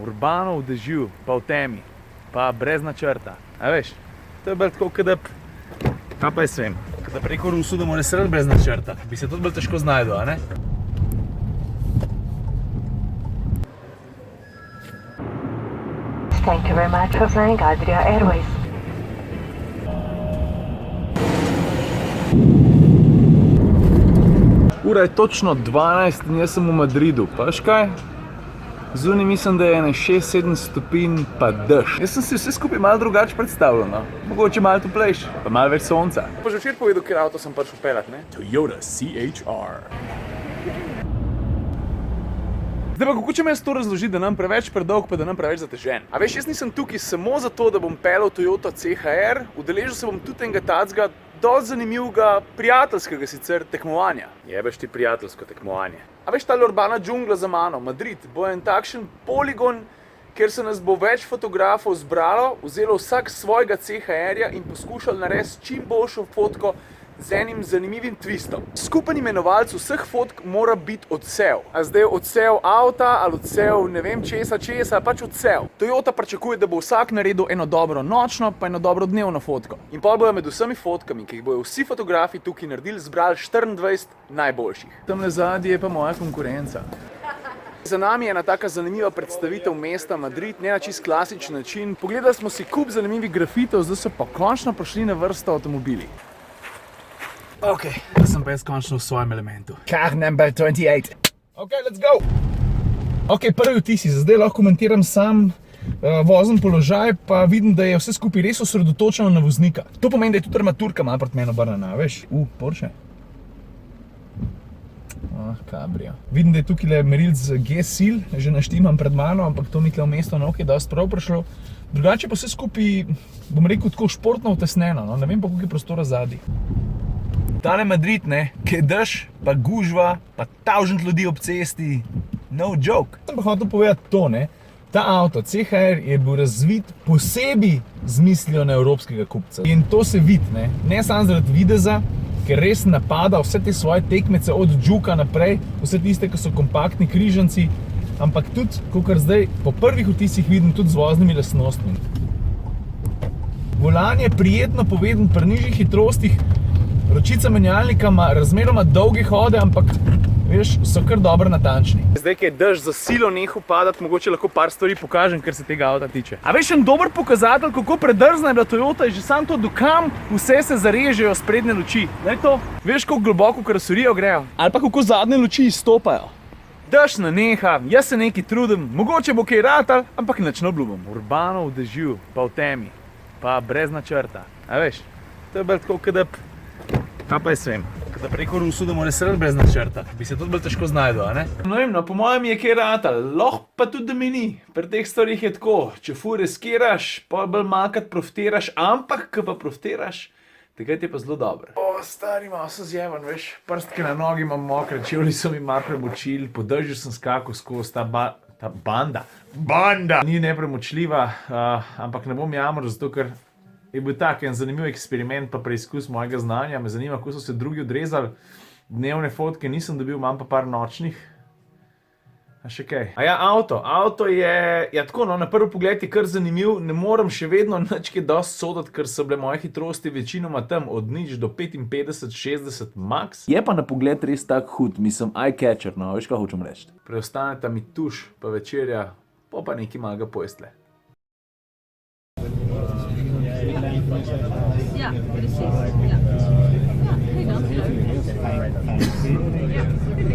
urbano v dežju, pa v temi, pa brez načrta. A veš, to je bolj tako, kaj pa jaz vem, da preko Rusu, da mora sredi brez načrta. Bi se tudi bolj težko znajdo, a ne? Thank you very much for flying Adria Airways. Ura je točno 12 in jaz sem v Madridu, pa veš kaj? Zunaj mislim, da je 6-7 stopinj pa dež. Jaz sem si vse skupaj malo drugače predstavljal, no. Mogoče malo toplejše, pa malo več sonca. Pa že včeraj povedal, kjer avto sem prišel pelat, ne? Toyota CHR. Zdaj pa kako če me jaz to razloži, da nam preveč predolg, pa da nam preveč zatežen? A veš, jaz nisem tukaj samo zato, da bom pelal Toyota CHR, udeležil se bom tudi enega tacga, dosti zanimivega, prijateljskega sicer tekmovanja. Jebeš ti prijateljsko tekmovanje. A veš, ta urbana džungla za mano, Madrid, bo en takšen poligon, kjer se nas bo več fotografov zbralo, vzelo vsak svojega CHR-ja in poskušali narediti čim boljšo fotko z enim zanimivim twistom. Skupen imenovalec vseh fotk mora biti odsev. A zdaj odsev avta ali odsev ne vem česa, pač odsev. Toyota pričakuje, da bo vsak naredil eno dobro nočno pa eno dobro dnevno fotko. In pol bojo med vsemi fotkami, ki jih bojo vsi fotografi tukaj naredili, zbrali 24 najboljših. Tamle zadnji je pa moja konkurenca. Za nami je ena taka zanimiva predstavitev mesta Madrid, ne na čist klasičen način. Pogledali smo si kup zanimivih grafitov, zdaj so pa končno prišli na vrsto avtomobili. Ok, da sem pa jaz končno v svojem elementu. Car number 28. Ok, let's go! Ok, prvi vtisi, zdaj lahko komentiram sam vozen položaj, pa vidim, da je vse skupaj res osredotočeno na voznika. To pomeni, da je tudi armaturka malo proti meni obrnjena, veš? Porsche. Cabrio. Vidim, da je tukaj merilc G-Seal, že naštimam pred mano, ampak to mi tukaj v mesto na okej dosti prav prišlo. Drugače pa vse skupaj, bom rekel, tako športno utesneno, no? Ne vem pa, koliko je prostora zadaj. Tale Madrid, ne, ki je dež, pa gužva, pa tavžent ljudi ob cesti, no joke. Sem pa hotel povedati to, ne, ta avto, CHR, je bil razvit posebej z mislijo na evropskega kupca. In to se vidi, ne samo zaradi videza, ker res napada vse te svoje tekmece od Juka naprej, vse tiste, ki so kompaktni križanci, ampak tudi, kakor zdaj po prvih vtisih vidim, tudi z voznimi lastnostmi. Volan je prijetno poveden pri nižjih hitrostih, ročica menjalnika ima razmeroma dolge hode, ampak veš, so kar dobro natančni. Zdaj, ki je dež za silo nehal padati, mogoče lahko par stvari pokažem, kar se tega avta tiče. A veš, en dober pokazatelj, kako predrzna je bila Toyota, je že sam to, dokam vse se zarežejo sprednje luči. Daj to, veš, kako globoko v karoserijo grejo, ali pa kako zadnje luči izstopajo. Dež naneha, jaz se nekaj trudim, mogoče bo kaj ratal, ampak nič ne obljubim. Urbano v dežju, pa v temi, pa brez načrta. A veš, to je bolj tako, kaj pa jaz vem, da preko Rusu, da mora sredi brez načrta. Bi se tudi bolj težko znajdo, a ne? No vem, no, po mojem je kaj ratal, lahko pa tudi da mi ni. Pri teh stvarih je tako, če ful riskiraš, pa bolj malkrat profitiraš, ampak ko pa profitiraš, takrat je pa zelo dobro. O, stari, malo sem zjeban, veš, prstke na nogi imam mokre, čevlji so mi malo premočili, po dežju sem skakal skozi ta banda. Ni nepremočljiva, ampak ne bom jamral, zato ker je bil tak en zanimiv eksperiment pa preizkus mojega znanja. Me zanima, kako so se drugi odrezali. Dnevne fotke nisem dobil, imam pa par nočnih. A še kaj? A ja, avto je, ja tako, no, na prvi pogled je kar zanimiv, ne morem še vedno nič kaj dosti soditi, ker so bile moje hitrosti večinoma tam od 0 do 55-60 max. Je pa na pogled res tak hud, mislim, eye-catcher, no, veš, kaj hočem reči. Preostaneta mi tuš pa večerja, pa nekaj malega pojstle. Ja, precies. Ja. Ja, hey dan. Ja.